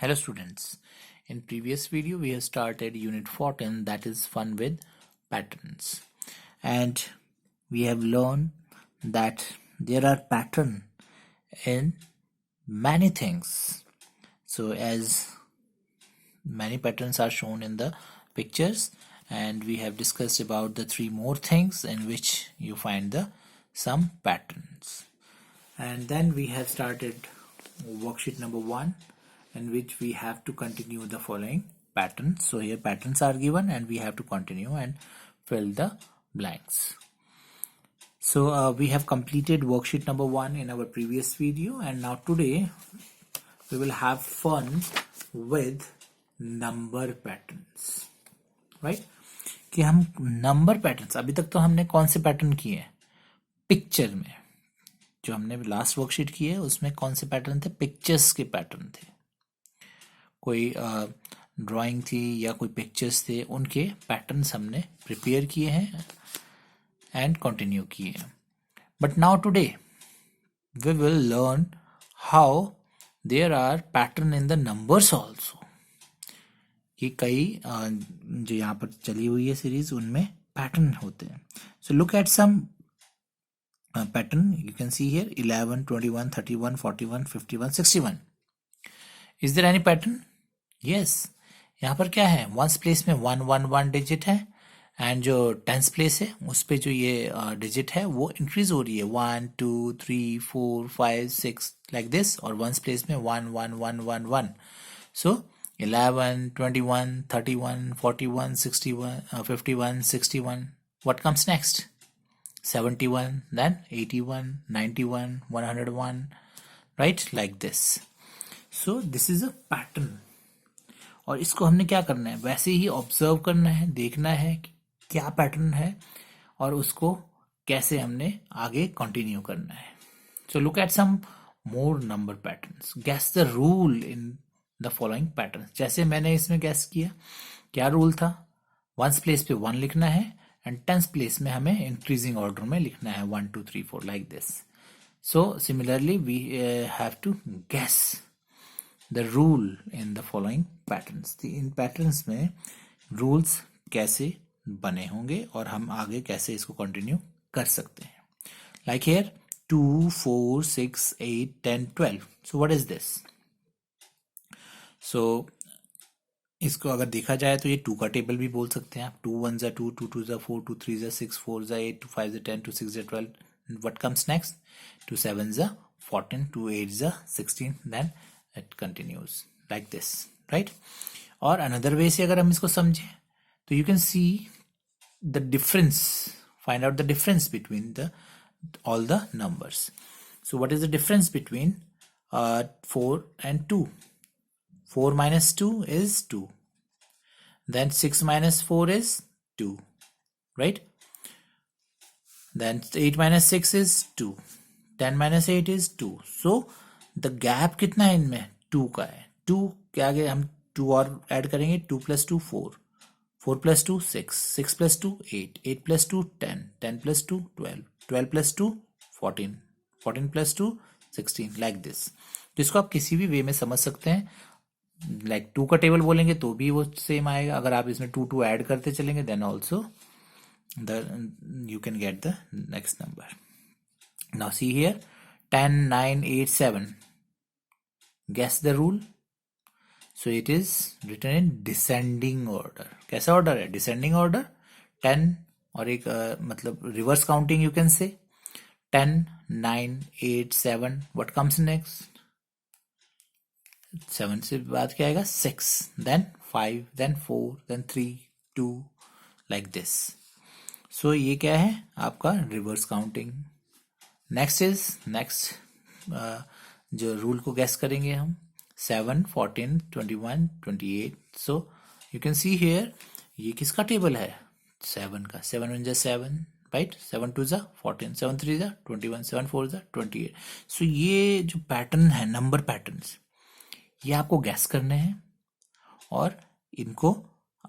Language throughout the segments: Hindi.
Hello students, in previous video we have started unit 14, that is fun with patterns, and we have learned that there are patterns in many things. So as many patterns are shown in the pictures, and we have discussed about the three more things in which you find the some patterns, and then we have started worksheet number 1 in which we have to continue the following patterns. So here patterns are given and we have to continue and fill the blanks. So we have completed worksheet number 1 in our previous video, and now today we will have fun with number patterns, right? कि हम नंबर पैटर्न्स, अभी तक तो हमने कौन से पैटर्न किए हैं पिक्चर में, जो हमने लास्ट वर्कशीट की है उसमें कौन से पैटर्न थे, पिक्चर्स के पैटर्न थे, कोई ड्राइंग थी या कोई पिक्चर्स थे, उनके पैटर्न्स हमने प्रिपेयर किए हैं एंड कंटिन्यू किए हैं. But now today we will learn how there are pattern in the numbers also, कि कई जो यहाँ पर चली हुई है सीरीज उनमें पैटर्न होते हैं. So look at some pattern. You can see here 11, 21, 31, 41, 51, 61. Is there any pattern? Yes. यहाँ पर क्या है, वंस प्लेस में 1 1 1 डिजिट है, एंड जो टेंस प्लेस है उस पे जो ये डिजिट है वो इंक्रीज हो रही है 1 2 3 4 5 6 लाइक दिस, और वंस प्लेस में 1 1 1 1 1. सो 11, 21, 31, 41, 61, 51, 61. What comes next? 71, then 81, 91, 101, right, like this. So this is a pattern, और इसको हमने क्या करना है, वैसे ही ऑब्जर्व करना है, देखना है कि क्या पैटर्न है और उसको कैसे हमने आगे कंटिन्यू करना है. So look at some more number patterns. Guess the rule in the following patterns. जैसे मैंने इसमें गैस किया, क्या रूल था, वंस प्लेस पे 1 लिखना है एंड टेंस प्लेस में हमें इंक्रीजिंग ऑर्डर में लिखना है 1 2 3 4 like this. So similarly we have to guess the rule in the following patterns. इन पैटर्न्स में रूल्स कैसे बने होंगे और हम आगे कैसे इसको कंटिन्यू कर सकते हैं. Like here 2 4 6 8 10 12. So what is this? So इसको अगर देखा जाए तो ये 2 का टेबल भी बोल सकते हैं आप. 2 1 जा 2, 2 2 जा 4, 2 3 जा 6, 4 जा 8, 2 5 जा 10, 2 6 जा 12. What comes next? 2 7 जा 14, 2 8 जा 16. Then it continues like this, right? और another way से अगर हम इसको समझें तो you can see the difference, find out the difference between all the numbers. So what is the difference between 4 and 2? 4 minus 2 is 2. Then 6 minus 4 is 2, right? Then 8 minus 6 is 2. 10 minus 8 is 2. So the gap कितना है इनमें? 2 का है. 2 के आगे हम 2 और ऐड करेंगे. 2 plus 2 4. 4 plus 2 6. 6 plus 2 8. 8 plus 2 10. 10 plus 2 12. 12 plus 2 14. 14 plus 2 16 like this. तो इसको आप किसी भी वे में समझ सकते हैं. लाइक 2 का टेबल बोलेंगे तो भी वो सेम आएगा. अगर आप इसमें 2 2 ऐड करते चलेंगे then also you can get the next number. Now see here 10 9 8 7. Guess the rule. So it is written in descending order. कैसा ऑर्डर है? Descending order. 10 और एक मतलब reverse counting you can say. 10 9 8 7. What comes next? 7 से बाद क्या आएगा? 6, then 5, then 4, then 3 2 like this. So ये क्या है आपका रिवर्स काउंटिंग. नेक्स्ट जो रूल को गैस करेंगे हम 7 14 21 28. So you can see here ये किसका टेबल है? 7 का. 7 1 जा 7, राइट? 7 2 जा 14, 7 3 जा 21, 7 4 जा 28. सो ये जो पैटर्न है, नंबर पैटर्न्स, ये आपको गैस करने हैं और इनको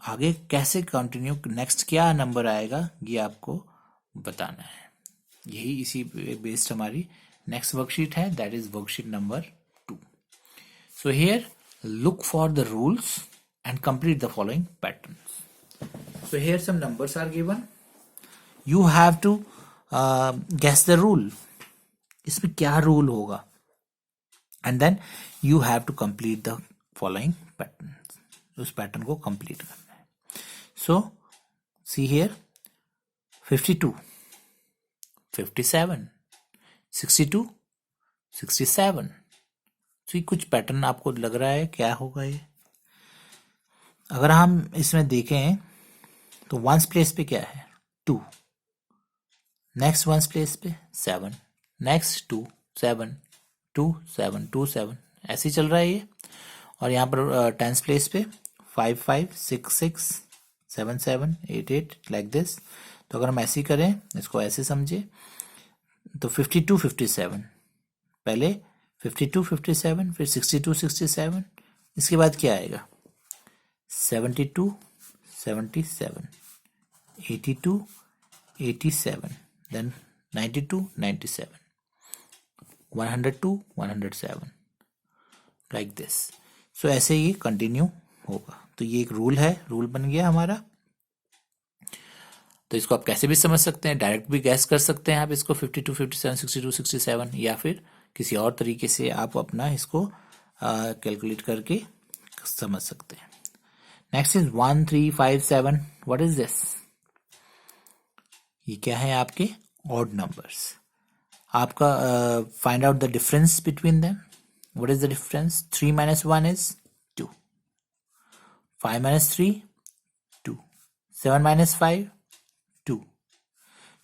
आगे कैसे कंटिन्यू, नेक्स्ट क्या नंबर आएगा ये आपको बताना है. यही इसी बेस्ड हमारी नेक्स्ट वर्कशीट है, that is worksheet number 2. So here look for the rules and complete the following patterns. So here some numbers are given. You have to guess the rule. इसमें क्या रूल होगा, and then you have to complete the following patterns. उस पैटर्न को कंप्लीट करना है. So see here, 52, 57, 62, 67. तो ये कुछ पैटर्न आपको लग रहा है क्या होगा ये. अगर हम इसमें देखें तो वंस प्लेस पे क्या है 2, नेक्स्ट वंस प्लेस पे 7, नेक्स्ट 2 7 2 7 2 7, ऐसे ही चल रहा है ये. और यहाँ पर टेंस प्लेस पे 5 5 6 6 7 7 8 8 लाइक दिस. तो अगर हम ऐसे ही करें, इसको ऐसे समझे, तो 52 57, पहले 52 57, फिर 62 67, इसके बाद क्या आएगा 72 77, 82 87, देन 92 97, 102 107, लाइक दिस. सो ऐसे ये कंटिन्यू होगा. तो ये एक रूल है, रूल बन गया हमारा. तो इसको आप कैसे भी समझ सकते हैं, डायरेक्ट भी गैस कर सकते हैं आप इसको 52 57 62 67, या फिर किसी और तरीके से आप अपना इसको कैलकुलेट करके समझ सकते हैं. Next is 1 3 5 7. What is this? ये क्या है आपके ऑड नंबर्स. आपका find out the difference between them. What is the difference? 3 minus 1 is 2, 5 minus 3 2, 7 minus 5 2.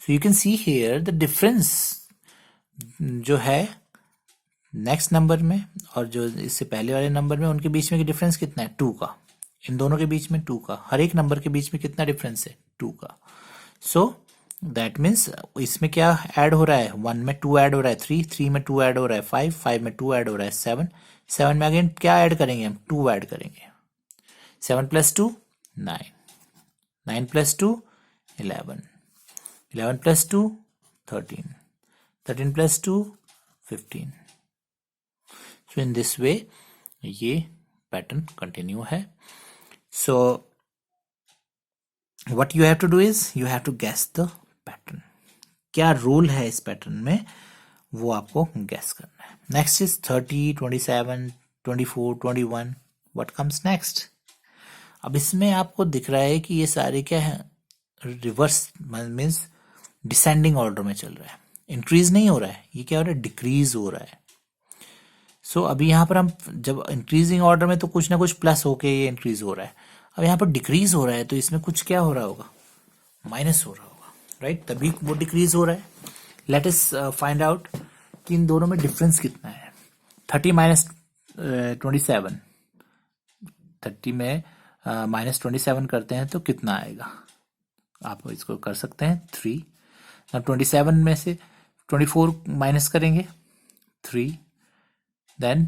So you can see here the difference जो है नेक्स्ट नंबर में और जो इससे पहले वाले नंबर में, उनके बीच में डिफरेंस कितना है 2 का. इन दोनों के बीच में 2 का. हर एक नंबर के बीच में कितना डिफरेंस है 2 का. सो दैट मीन्स इसमें क्या ऐड हो रहा है, 1 में 2 ऐड हो रहा है, 3 में 2 ऐड हो रहा है, 5 में 2 ऐड हो रहा है, 7 में अगेन क्या ऐड करेंगे हम 2 ऐड करेंगे. 7 + 2 9, 9 + 2 11, 11 + 2 13, 13 + 2 15. So in this way ये पैटर्न कंटिन्यू है. So what you have to do is you have to guess the pattern. क्या रूल है इस पैटर्न में वो आपको गैस करना है. Next is 30 27 24 21. What comes next? अब इसमें आपको दिख रहा है कि ये सारे क्या है रिवर्स मीन्स डिसेंडिंग ऑर्डर में चल रहा है. इंक्रीज नहीं हो रहा है, ये क्या हो रहा है डिक्रीज हो रहा है. सो अभी यहाँ पर हम जब इंक्रीजिंग ऑर्डर में तो कुछ ना कुछ प्लस होके ये इंक्रीज हो रहा है. अब यहाँ पर डिक्रीज हो रहा है तो इसमें कुछ क्या हो रहा होगा माइनस हो रहा होगा, राइट. तभी वो डिक्रीज हो रहा है. लेट अस फाइंड आउट कि इन दोनों में डिफरेंस कितना है. 30 minus 27, 30 में -27 करते हैं तो कितना आएगा, आप इसको कर सकते हैं 3. अब 27 में से 24 माइनस करेंगे 3, देन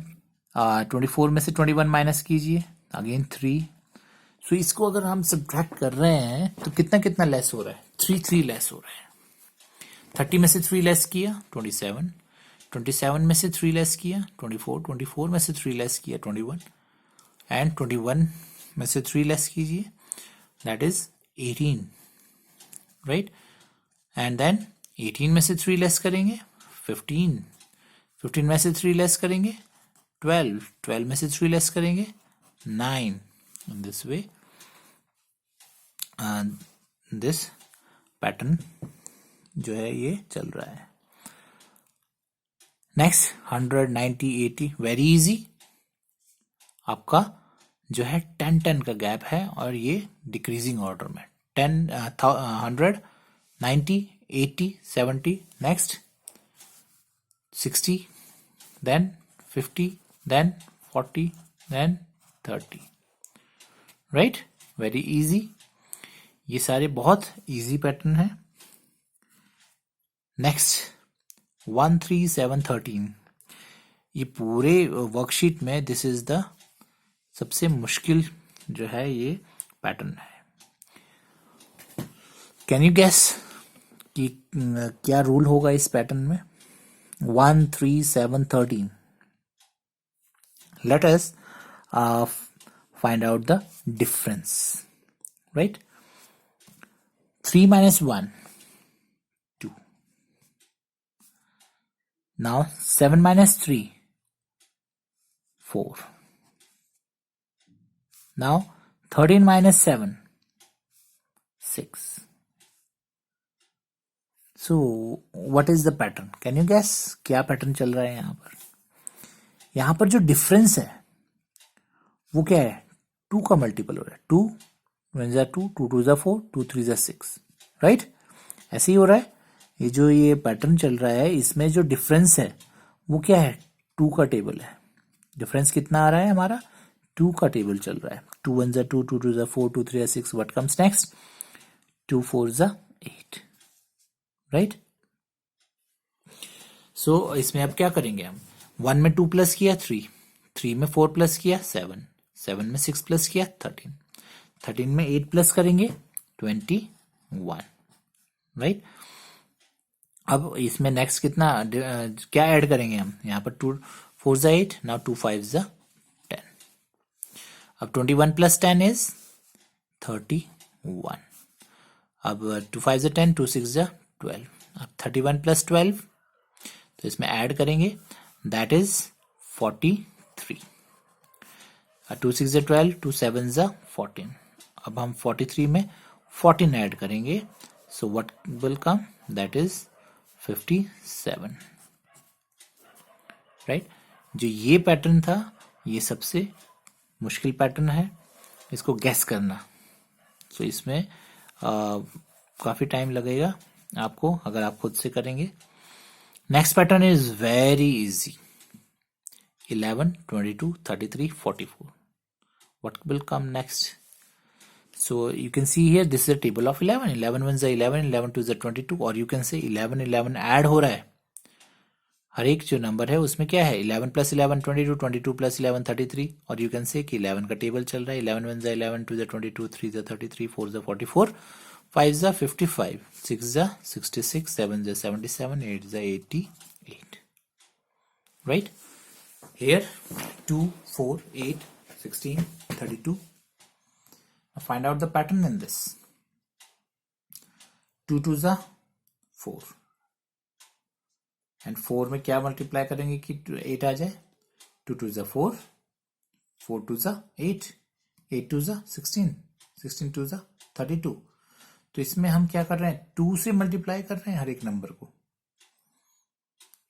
24 में से 21 माइनस कीजिए अगेन 3. सो इसको अगर हम सब्ट्रैक्ट कर रहे हैं तो कितना कितना लेस हो रहा है 3 लेस हो रहा है. 30 में से 3 लेस किया 27, 27 में से 3 लेस किया 24, 24 में से 3 लेस किया 21, एंड 21 में से 3 लेस कीजिए that is 18, right. And then 18 में से 3 लेस करेंगे 15, 15 में से 3 लेस करेंगे 12, 12 में से 3 लेस करेंगे 9. In this way this pattern जो है ये चल रहा है. Next 100 90 80, very easy. आपका जो है 10 का गैप है और ये डिक्रीजिंग ऑर्डर में 100 90 80 70, next 60, then 50, then 40, then 30, right. Very easy. ये सारे बहुत इजी पैटर्न है. नेक्स्ट 1 3 7 13. ये पूरे वर्कशीट में दिस इज द सबसे मुश्किल जो है ये पैटर्न है. कैन यू गेस कि क्या रूल होगा इस पैटर्न में. 1 3 7 13. Let us find out the difference, right? 3 minus 1, 2. Now 7 minus 3, 4. Now 13 minus 7, 6. So what is the pattern? Can you guess क्या पैटर्न चल रहा है यहाँ पर? यहाँ पर जो डिफरेंस है वो क्या है? 2 का मल्टीपल हो रहा है. 2 1 जा 2, 2 2 जा 4, 2 3 जा 6, राइट? ऐसे ही हो रहा है. ये जो ये पैटर्न चल रहा है इसमें जो डिफरेंस है वो क्या है? 2 का टेबल है. डिफरेंस कितना आ रहा है हमारा? 2 का टेबल चल रहा है. 2 1 जा 2, 2 2 जा 4, 2 3 जा 6. What comes next? 2 4 जा 8, राइट? सो इसमें अब क्या करेंगे हम? 1 में 2 प्लस किया 3, 3 में 4 प्लस किया 7, 7 में 6 प्लस किया 13, 13 में 8 प्लस करेंगे 21, राइट? अब इसमें नेक्स्ट कितना क्या ऐड करेंगे हम? यहाँ पर 2 4 जा 8, नाउ 2 5 जा 10. अब 21 प्लस 10 इज 31. अब 2 5 जा 10, 2 6 जा 12. अब 31 प्लस 12 तो इसमें ऐड करेंगे, दैट इज 43. 2 6 जा 12, 2 7 जा 14. अब हम 43 में 14 ऐड करेंगे, so what will come? That is 57, right? जो ये पैटर्न था ये सबसे मुश्किल पैटर्न है इसको गैस करना. सो इसमें काफी टाइम लगेगा आपको अगर आप खुद से करेंगे. Next pattern is very easy. 11 22 33 44. What will come next? So you can see here this is a table of 11. 11 1 is 11, 11 2 is 22, और you can say 11 11 ऐड हो रहा है. हर एक जो नंबर है उसमें क्या है? 11 प्लस 11 22, 22 प्लस 11 33, और यू कैन से कि 11 का टेबल चल रहा है. 11 1 is 11, 2 is 22, 3 is 33, 4 is 44, 5 is 55, 6 is 66, 7 is 77, 8 is 88, right? Here 2 4 8 16 32. Now find out the pattern in this. 2 2 is 4, and 4 में क्या मल्टीप्लाई करेंगे कि 8 आ जाए? 2 2 is 4, 4 2 is 8, 8 2 is 16, 16 2 is 32. तो इसमें हम क्या कर रहे हैं? 2 से मल्टीप्लाई कर रहे हैं हर एक नंबर को.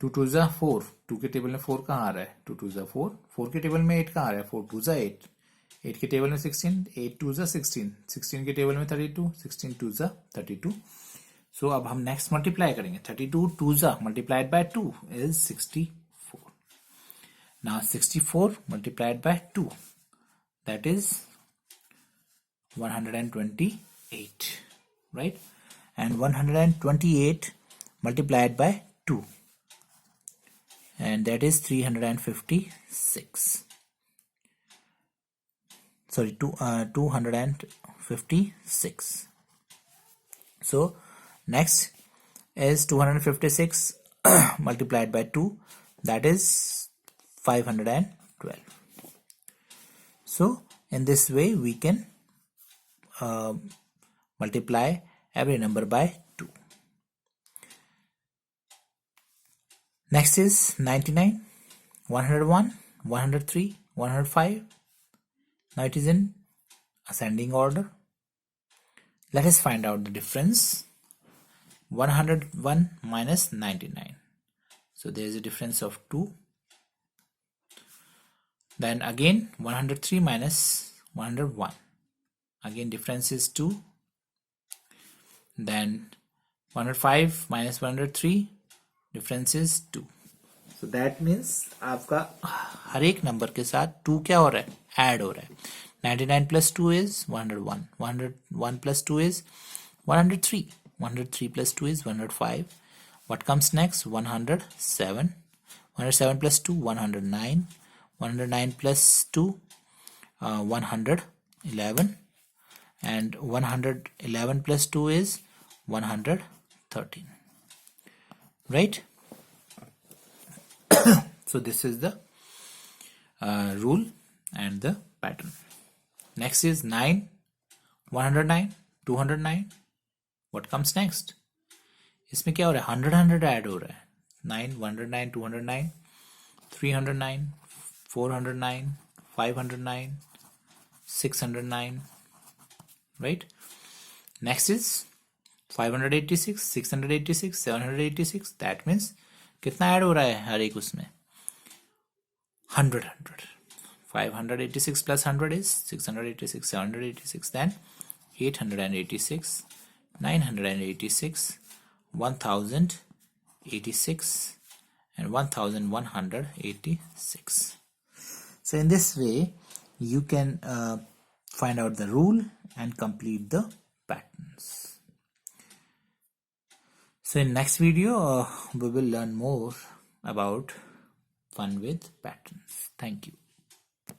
2 2 is 4, 2 के टेबल में 4 कहाँ आ रहा है? 2 2 is 4, 4 के टेबल में 8 कहाँ आ रहा है? 4 2 is 8, 8 के टेबल में 16, 8 2 is 16, 16 के टेबल में 32, 16 2 is 32. So अब हम नेक्स्ट मल्टीप्लाई करेंगे. 32 2 जा multiplied by 2 is 64. Now 64 multiplied by 2 that is 128, right? And 128 multiplied by 2 and that is 356. Sorry, 256. So next is 256 multiplied by 2, that is 512. So in this way we can multiply every number by 2. Next is 99, 101, 103, 105. Now it is in ascending order. Let us find out the difference. 101 minus 99. So there is a difference of 2. Then again 103 minus 101. Again difference is 2. Then 105 minus 103. Difference is 2. So that means आपका हर एक नंबर के साथ 2 क्या हो रहा है? ऐड हो रहा है. 99 plus 2 is 101. 101 plus 2 is 103. 103 plus 2 is 105. What comes next? 107. 107 plus 2, 109. 109 plus 2, 111. And 111 plus 2 is 113. Right? So this is the rule. and the pattern. Next is 9, 109, 209. What comes next? इसमें क्या हो रहा है? 100 ऐड हो रहा है. 9, 109, 209, 309, 409, 509, 609. Right? Next is 586, 686, 786. That means कितना ऐड हो रहा है हर एक उसमें? 100. 586 plus 100 is 686, 786, then 886, 986, 1086, and 1186. So in this way you can find out the rule and complete the patterns. So in next video we will learn more about fun with patterns. Thank you.